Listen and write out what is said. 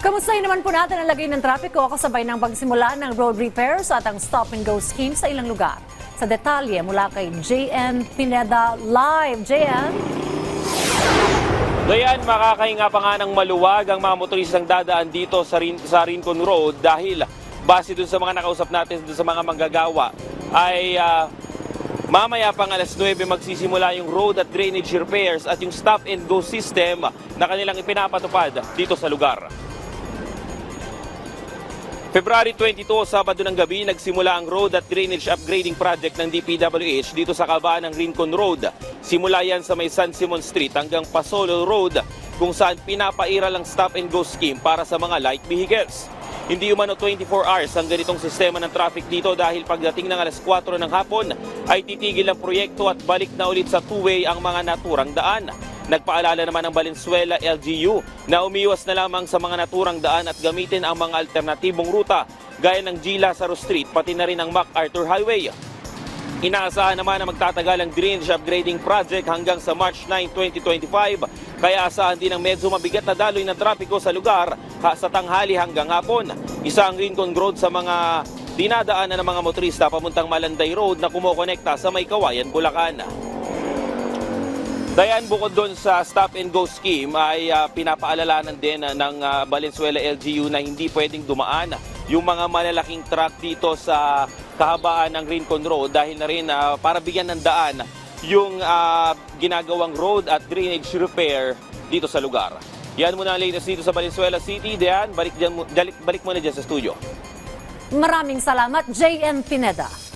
Kamustahin naman po natin ang lagay ng trapiko kasabay ng pagsimula ng road repairs at ang stop-and-go scheme sa ilang lugar. Sa detalye mula kay JN Pineda live. JN? Dayan, makakahinga pa nga ng maluwag ang mga motoristang dadaan dito sa Rincon Road dahil base dun sa mga nakausap natin dun sa mga manggagawa ay mamaya pang alas 9 magsisimula yung road at drainage repairs at yung stop-and-go system na kanilang ipinapatupad dito sa lugar. February 22, Sabado ng gabi, nagsimula ang road at drainage upgrading project ng DPWH dito sa kabaan ng Rincon Road. Simula yan sa may San Simon Street hanggang Pasolo Road kung saan pinapairal ang stop-and-go scheme para sa mga light vehicles. Hindi umano 24 hours ang ganitong sistema ng traffic dito dahil pagdating ng alas 4 ng hapon ay titigil ang proyekto at balik na ulit sa two-way ang mga naturang daan. Nagpaalala naman ang Valenzuela LGU na umiwas na lamang sa mga naturang daan at gamitin ang mga alternatibong ruta gaya ng G. Lazaro Street pati na rin ang MacArthur Highway. Inaasahan naman na magtatagal ang drainage upgrading project hanggang sa March 9, 2025 kaya asahan din ang medyo mabigat na daloy ng trapiko sa lugar sa tanghali hanggang hapon. Isa ang Rincon Road sa mga dinadaanan ng mga motorista pamuntang Malanday Road na kumokonekta sa May Kawayan, Bulacan. Dayan, bukod doon sa stop-and-go scheme ay pinapaalalanan din ng Valenzuela LGU na hindi pwedeng dumaan yung mga malalaking truck dito sa kahabaan ng Rincon Road dahil na rin para bigyan ng daan yung ginagawang road at drainage repair dito sa lugar. Yan muna ang latest dito sa Valenzuela City. Dayan, balik muna dyan sa studio. Maraming salamat, JN Pineda.